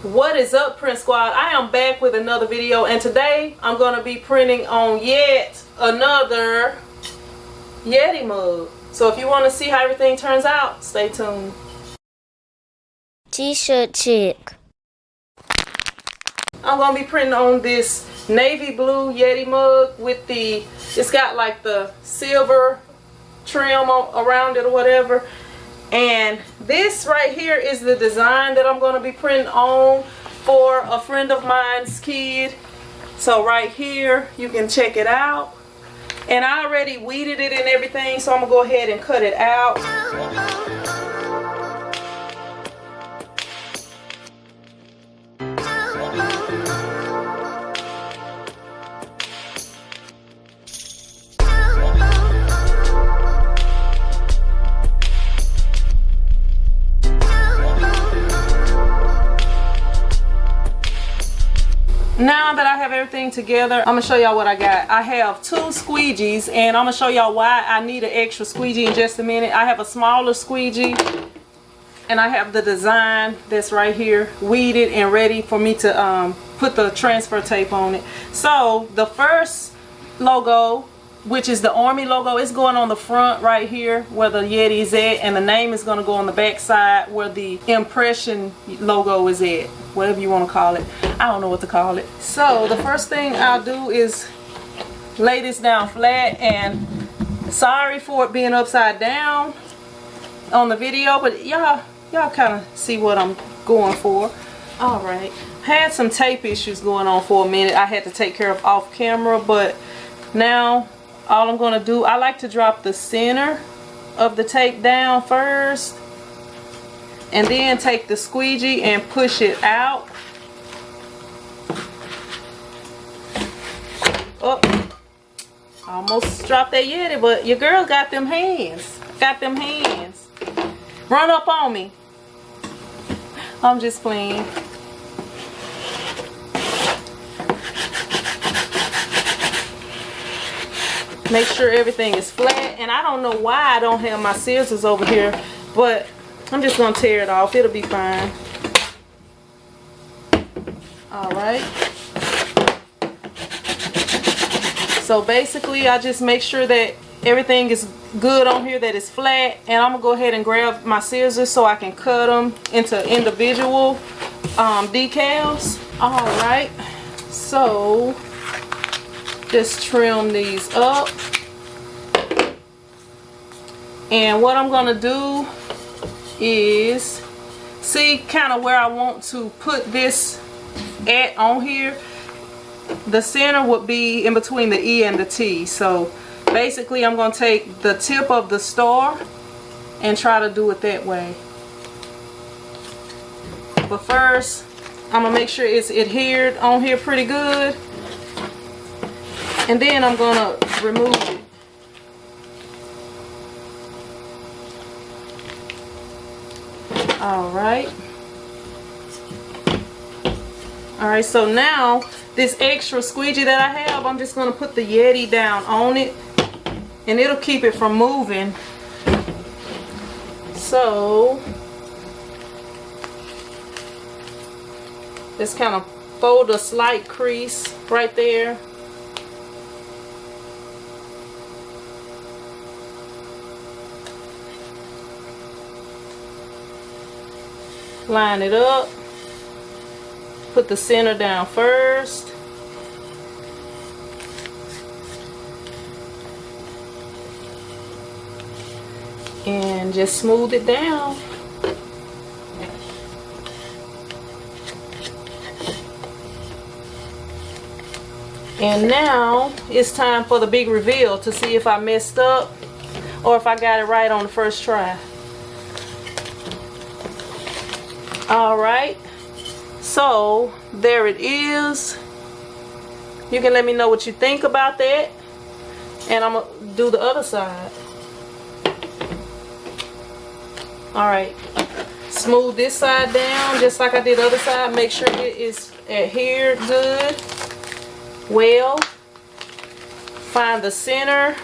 What is up, Print Squad? I am back with another video, and today I'm going to be printing on yet another Yeti mug. So if you want to see how everything turns out, stay tuned. T-shirt chick. I'm going to be printing on this navy blue Yeti mug with it's got like the silver trim around it or whatever. And this right here is the design that I'm going to be printing on for a friend of mine's kid. So right here you can check it out. And I already weeded it and everything, so I'm going to go ahead and cut it out. Now that I have everything together, I'm going to show y'all what I got. I have 2 squeegees, and I'm going to show y'all why I need an extra squeegee in just a minute. I have a smaller squeegee, and I have the design that's right here, weeded and ready for me to put the transfer tape on it. So the first logo, which is the Army logo, is going on the front right here where the Yeti is at, and the name is going to go on the back side where the impression logo is at, whatever you want to call it. I don't know what to call it. So the first thing I'll do is lay this down flat, and sorry for it being upside down on the video, but y'all kind of see what I'm going for. Alright, had some tape issues going on for a minute I had to take care of off camera, but now all I'm going to do, I like to drop the center of the tape down first and then take the squeegee and push it out. Oh, almost dropped that Yeti, but your girl got them hands. Got them hands. Run up on me. I'm just playing. Make sure everything is flat, and I don't know why I don't have my scissors over here, but I'm just gonna tear it off. It'll be fine. Alright, so basically I just make sure that everything is good on here, that it's flat, and I'm gonna go ahead and grab my scissors so I can cut them into individual decals. Alright, so just trim these up, and what I'm gonna do is see kind of where I want to put this at on here. The center would be in between the E and the T, so basically I'm gonna take the tip of the star and try to do it that way. But first I'm gonna make sure it's adhered on here pretty good, and then I'm gonna remove it. Alright. Alright, so now this extra squeegee that I have, I'm just gonna put the Yeti down on it, and it'll keep it from moving. So just kind of fold a slight crease right there. Line it up. Put the center down first. And just smooth it down. And now it's time for the big reveal to see if I messed up or if I got it right on the first try. Alright, so there it is. You can let me know what you think about that, and I'm going to do the other side. Alright, smooth this side down just like I did the other side. Make sure it is adhered good. Well, find the center.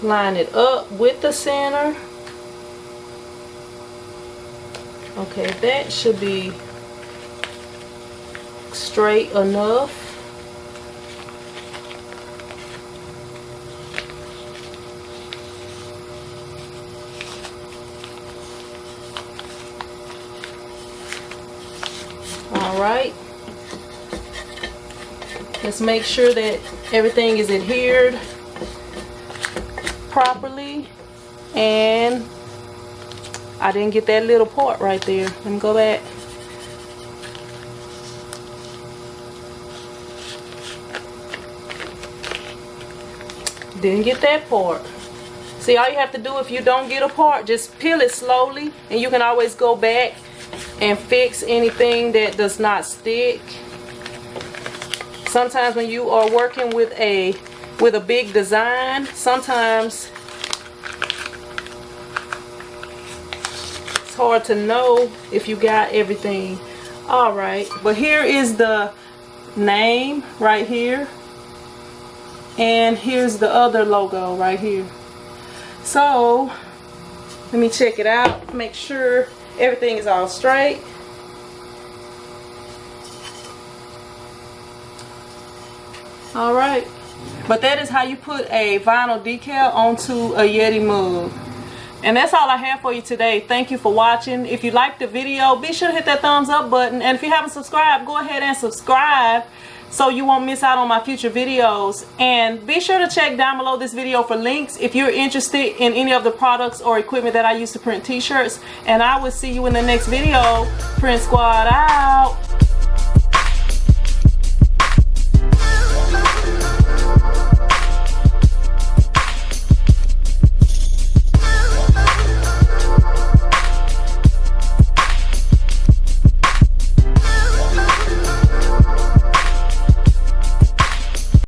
Line it up with the center. Okay, that should be straight enough. All right. Let's make sure that everything is adhered properly. And I didn't get that little part right there. Let me go back. Didn't get that part. See, all you have to do if you don't get a part, just peel it slowly, and you can always go back and fix anything that does not stick. Sometimes when you are working with a big design, sometimes it's hard to know if you got everything. All right, but here is the name right here, and here's the other logo right here. So let me check it out, make sure everything is all straight. All right, but that is how you put a vinyl decal onto a Yeti mug. And that's all I have for you today. Thank you for watching. If you liked the video, be sure to hit that thumbs up button. And if you haven't subscribed, go ahead and subscribe so you won't miss out on my future videos. And be sure to check down below this video for links if you're interested in any of the products or equipment that I use to print t-shirts. And I will see you in the next video. Print Squad out.